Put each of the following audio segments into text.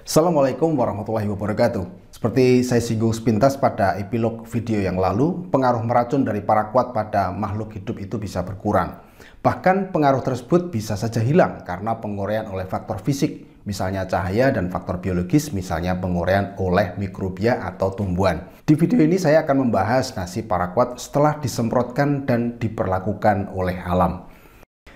Assalamualaikum warahmatullahi wabarakatuh. Seperti saya singgung sepintas pada epilog video yang lalu, pengaruh meracun dari paraquat pada makhluk hidup itu bisa berkurang. Bahkan pengaruh tersebut bisa saja hilang karena penguraian oleh faktor fisik, misalnya cahaya, dan faktor biologis, misalnya penguraian oleh mikrobia atau tumbuhan. Di video ini saya akan membahas nasib paraquat setelah disemprotkan dan diperlakukan oleh alam.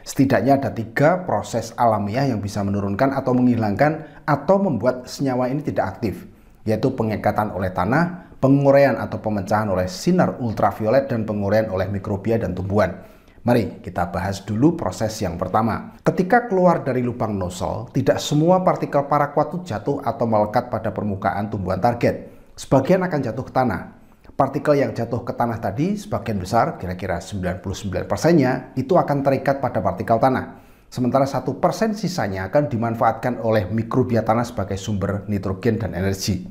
Setidaknya ada 3 proses alamiah yang bisa menurunkan atau menghilangkan atau membuat senyawa ini tidak aktif, yaitu pengikatan oleh tanah, penguraian atau pemecahan oleh sinar ultraviolet, dan penguraian oleh mikrobia dan tumbuhan. Mari kita bahas dulu proses yang pertama. Ketika keluar dari lubang nozzle, tidak semua partikel paraquat itu jatuh atau melekat pada permukaan tumbuhan target. Sebagian akan jatuh ke tanah. Partikel yang jatuh ke tanah tadi, sebagian besar, kira-kira 99%-nya, itu akan terikat pada partikel tanah. Sementara 1% sisanya akan dimanfaatkan oleh mikrobia tanah sebagai sumber nitrogen dan energi.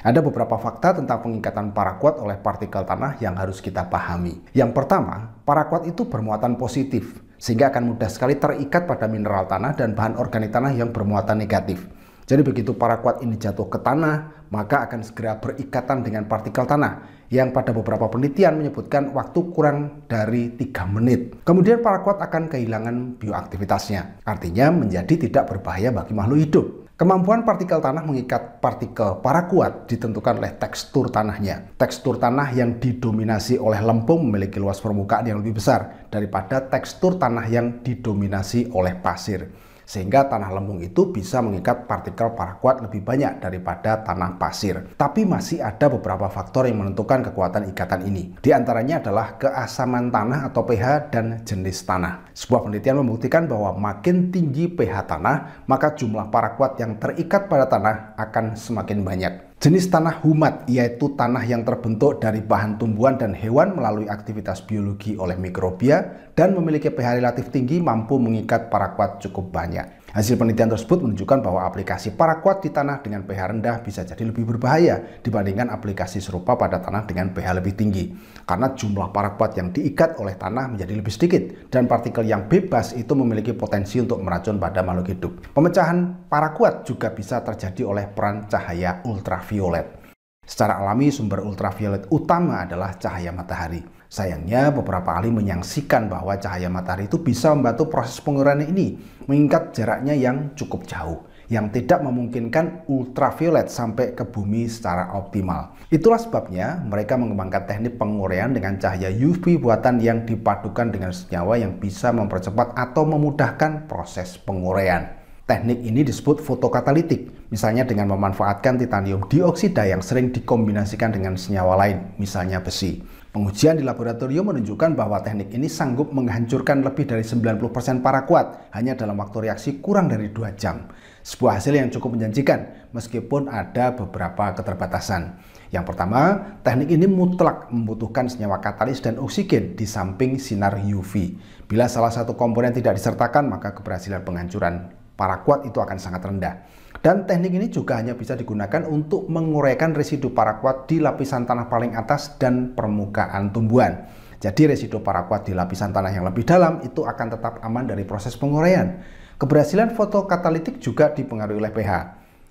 Ada beberapa fakta tentang pengikatan paraquat oleh partikel tanah yang harus kita pahami. Yang pertama, paraquat itu bermuatan positif, sehingga akan mudah sekali terikat pada mineral tanah dan bahan organik tanah yang bermuatan negatif. Jadi begitu paraquat ini jatuh ke tanah, maka akan segera berikatan dengan partikel tanah, yang pada beberapa penelitian menyebutkan waktu kurang dari 3 menit. Kemudian paraquat akan kehilangan bioaktivitasnya, artinya menjadi tidak berbahaya bagi makhluk hidup. Kemampuan partikel tanah mengikat partikel paraquat ditentukan oleh tekstur tanahnya. Tekstur tanah yang didominasi oleh lempung memiliki luas permukaan yang lebih besar daripada tekstur tanah yang didominasi oleh pasir. Sehingga tanah lempung itu bisa mengikat partikel paraquat lebih banyak daripada tanah pasir. Tapi masih ada beberapa faktor yang menentukan kekuatan ikatan ini. Di antaranya adalah keasaman tanah atau pH dan jenis tanah. Sebuah penelitian membuktikan bahwa makin tinggi pH tanah, maka jumlah paraquat yang terikat pada tanah akan semakin banyak. Jenis tanah humat, yaitu tanah yang terbentuk dari bahan tumbuhan dan hewan melalui aktivitas biologi oleh mikrobia dan memiliki pH relatif tinggi, mampu mengikat paraquat cukup banyak. Hasil penelitian tersebut menunjukkan bahwa aplikasi paraquat di tanah dengan pH rendah bisa jadi lebih berbahaya dibandingkan aplikasi serupa pada tanah dengan pH lebih tinggi. Karena jumlah paraquat yang diikat oleh tanah menjadi lebih sedikit dan partikel yang bebas itu memiliki potensi untuk meracun pada makhluk hidup. Pemecahan paraquat juga bisa terjadi oleh peran cahaya ultraviolet. Secara alami, sumber ultraviolet utama adalah cahaya matahari. Sayangnya, beberapa ahli menyaksikan bahwa cahaya matahari itu bisa membantu proses penguraian ini, mengingat jaraknya yang cukup jauh, yang tidak memungkinkan ultraviolet sampai ke bumi secara optimal. Itulah sebabnya mereka mengembangkan teknik penguraian dengan cahaya UV buatan yang dipadukan dengan senyawa yang bisa mempercepat atau memudahkan proses penguraian. Teknik ini disebut fotokatalitik, misalnya dengan memanfaatkan titanium dioksida yang sering dikombinasikan dengan senyawa lain, misalnya besi. Pengujian di laboratorium menunjukkan bahwa teknik ini sanggup menghancurkan lebih dari 90% paraquat hanya dalam waktu reaksi kurang dari 2 jam. Sebuah hasil yang cukup menjanjikan, meskipun ada beberapa keterbatasan. Yang pertama, teknik ini mutlak membutuhkan senyawa katalis dan oksigen di samping sinar UV. Bila salah satu komponen tidak disertakan, maka keberhasilan penghancuran paraquat itu akan sangat rendah. Dan teknik ini juga hanya bisa digunakan untuk menguraikan residu paraquat di lapisan tanah paling atas dan permukaan tumbuhan. Jadi residu paraquat di lapisan tanah yang lebih dalam itu akan tetap aman dari proses penguraian. Keberhasilan fotokatalitik juga dipengaruhi oleh pH.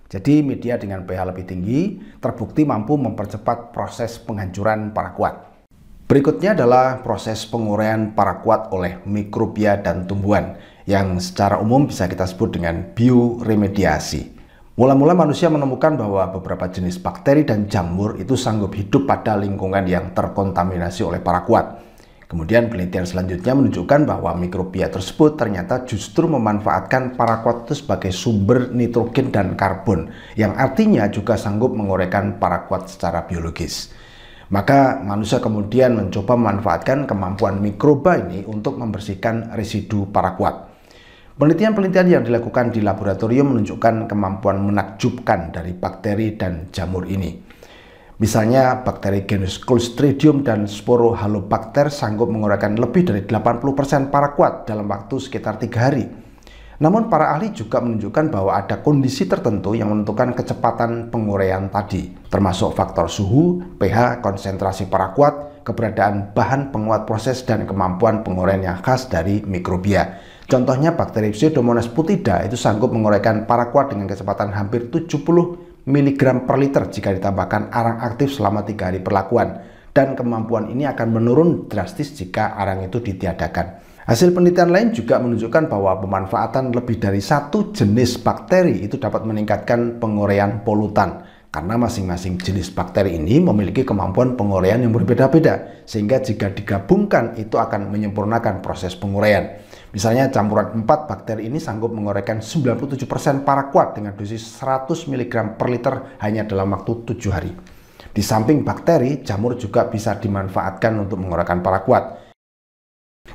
Jadi media dengan pH lebih tinggi terbukti mampu mempercepat proses penghancuran paraquat. Berikutnya adalah proses penguraian paraquat oleh mikrobia dan tumbuhan, yang secara umum bisa kita sebut dengan bioremediasi. Mula-mula manusia menemukan bahwa beberapa jenis bakteri dan jamur itu sanggup hidup pada lingkungan yang terkontaminasi oleh paraquat. Kemudian penelitian selanjutnya menunjukkan bahwa mikrobia tersebut ternyata justru memanfaatkan paraquat itu sebagai sumber nitrogen dan karbon, yang artinya juga sanggup menguraikan paraquat secara biologis. Maka manusia kemudian mencoba memanfaatkan kemampuan mikroba ini untuk membersihkan residu paraquat. Penelitian-penelitian yang dilakukan di laboratorium menunjukkan kemampuan menakjubkan dari bakteri dan jamur ini. Misalnya, bakteri genus Clostridium dan Sporohalobacter sanggup menguraikan lebih dari 80% paraquat dalam waktu sekitar 3 hari. Namun para ahli juga menunjukkan bahwa ada kondisi tertentu yang menentukan kecepatan penguraian tadi, termasuk faktor suhu, pH, konsentrasi paraquat, keberadaan bahan penguat proses, dan kemampuan penguraian yang khas dari mikrobia. Contohnya bakteri Pseudomonas putida itu sanggup menguraikan paraquat dengan kecepatan hampir 70 mg per liter jika ditambahkan arang aktif selama 3 hari perlakuan. Dan kemampuan ini akan menurun drastis jika arang itu ditiadakan. Hasil penelitian lain juga menunjukkan bahwa pemanfaatan lebih dari satu jenis bakteri itu dapat meningkatkan penguraian polutan. Karena masing-masing jenis bakteri ini memiliki kemampuan penguraian yang berbeda-beda, sehingga jika digabungkan itu akan menyempurnakan proses penguraian. Misalnya campuran 4 bakteri ini sanggup menguraikan 97% paraquat dengan dosis 100 mg per liter hanya dalam waktu 7 hari. Di samping bakteri, jamur juga bisa dimanfaatkan untuk menguraikan paraquat.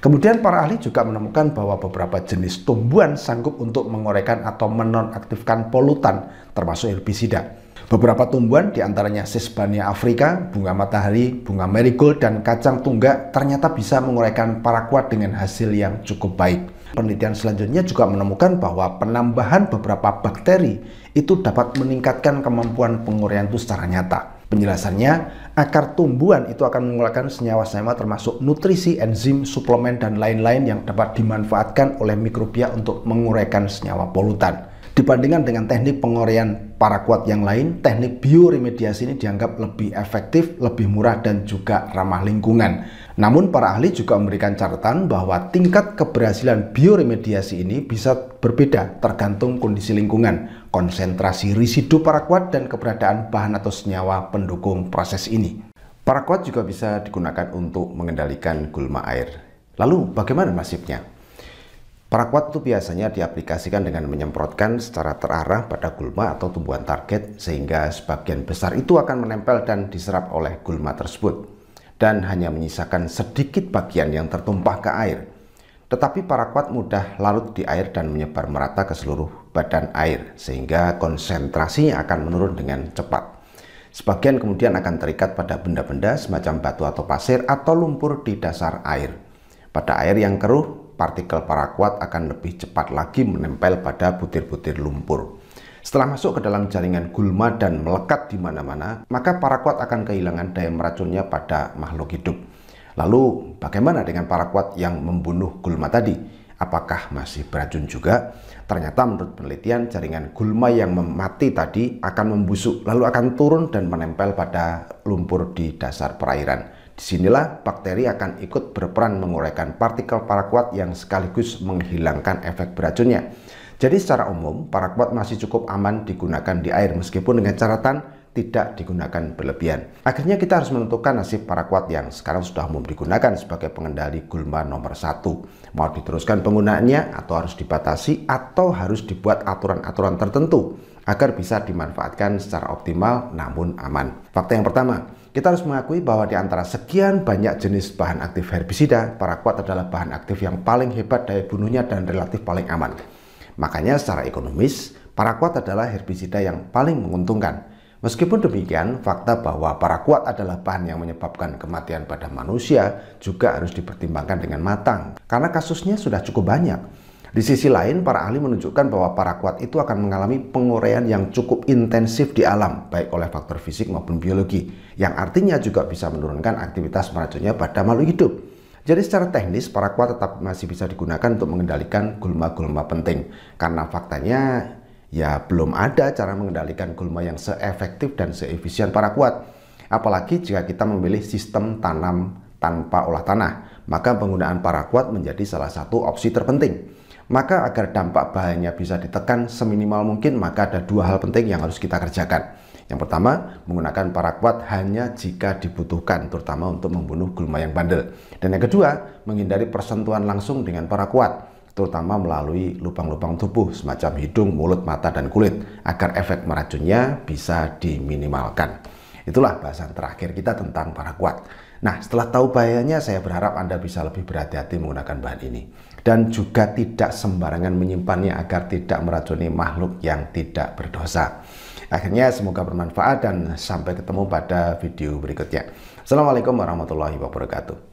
Kemudian para ahli juga menemukan bahwa beberapa jenis tumbuhan sanggup untuk menguraikan atau menonaktifkan polutan, termasuk herbisida. Beberapa tumbuhan diantaranya Sesbania africa, bunga matahari, bunga marigold, dan kacang tunggak ternyata bisa menguraikan paraquat dengan hasil yang cukup baik. Penelitian selanjutnya juga menemukan bahwa penambahan beberapa bakteri itu dapat meningkatkan kemampuan penguraian itu secara nyata. Penjelasannya, akar tumbuhan itu akan mengeluarkan senyawa-senyawa termasuk nutrisi, enzim, suplemen, dan lain-lain yang dapat dimanfaatkan oleh mikrobia untuk menguraikan senyawa polutan. Dibandingkan dengan teknik penguraian paraquat yang lain, teknik bioremediasi ini dianggap lebih efektif, lebih murah, dan juga ramah lingkungan. Namun para ahli juga memberikan catatan bahwa tingkat keberhasilan bioremediasi ini bisa berbeda tergantung kondisi lingkungan, konsentrasi residu paraquat, dan keberadaan bahan atau senyawa pendukung proses ini. Paraquat juga bisa digunakan untuk mengendalikan gulma air. Lalu bagaimana nasibnya? Paraquat itu biasanya diaplikasikan dengan menyemprotkan secara terarah pada gulma atau tumbuhan target, sehingga sebagian besar itu akan menempel dan diserap oleh gulma tersebut, dan hanya menyisakan sedikit bagian yang tertumpah ke air. Tetapi paraquat mudah larut di air dan menyebar merata ke seluruh badan air, sehingga konsentrasinya akan menurun dengan cepat. Sebagian kemudian akan terikat pada benda-benda semacam batu atau pasir atau lumpur di dasar air. Pada air yang keruh, partikel paraquat akan lebih cepat lagi menempel pada butir-butir lumpur. Setelah masuk ke dalam jaringan gulma dan melekat di mana-mana, maka paraquat akan kehilangan daya meracunnya pada makhluk hidup. Lalu, bagaimana dengan paraquat yang membunuh gulma tadi? Apakah masih beracun juga? Ternyata menurut penelitian, jaringan gulma yang mati tadi akan membusuk, lalu akan turun dan menempel pada lumpur di dasar perairan. Disinilah bakteri akan ikut berperan menguraikan partikel paraquat yang sekaligus menghilangkan efek beracunnya. Jadi secara umum, paraquat masih cukup aman digunakan di air meskipun dengan catatan tidak digunakan berlebihan. Akhirnya kita harus menentukan nasib paraquat yang sekarang sudah umum digunakan sebagai pengendali gulma nomor 1. Mau diteruskan penggunaannya atau harus dibatasi atau harus dibuat aturan-aturan tertentu agar bisa dimanfaatkan secara optimal namun aman. Fakta yang pertama, kita harus mengakui bahwa di antara sekian banyak jenis bahan aktif herbisida, paraquat adalah bahan aktif yang paling hebat daya bunuhnya dan relatif paling aman. Makanya secara ekonomis, paraquat adalah herbisida yang paling menguntungkan. Meskipun demikian, fakta bahwa paraquat adalah bahan yang menyebabkan kematian pada manusia juga harus dipertimbangkan dengan matang, karena kasusnya sudah cukup banyak. Di sisi lain, para ahli menunjukkan bahwa paraquat itu akan mengalami penguraian yang cukup intensif di alam, baik oleh faktor fisik maupun biologi, yang artinya juga bisa menurunkan aktivitas meracunnya pada makhluk hidup. Jadi secara teknis, paraquat tetap masih bisa digunakan untuk mengendalikan gulma-gulma penting, karena faktanya ya belum ada cara mengendalikan gulma yang seefektif dan seefisien paraquat. Apalagi jika kita memilih sistem tanam tanpa olah tanah, maka penggunaan paraquat menjadi salah satu opsi terpenting. Maka agar dampak bahayanya bisa ditekan seminimal mungkin, maka ada dua hal penting yang harus kita kerjakan. Yang pertama, menggunakan paraquat hanya jika dibutuhkan, terutama untuk membunuh gulma yang bandel. Dan yang kedua, menghindari persentuhan langsung dengan paraquat, terutama melalui lubang-lubang tubuh semacam hidung, mulut, mata, dan kulit, agar efek meracunnya bisa diminimalkan. Itulah bahasan terakhir kita tentang paraquat. Nah, setelah tahu bahayanya, saya berharap Anda bisa lebih berhati-hati menggunakan bahan ini. Dan juga tidak sembarangan menyimpannya agar tidak meracuni makhluk yang tidak berdosa. Akhirnya semoga bermanfaat dan sampai ketemu pada video berikutnya. Assalamualaikum warahmatullahi wabarakatuh.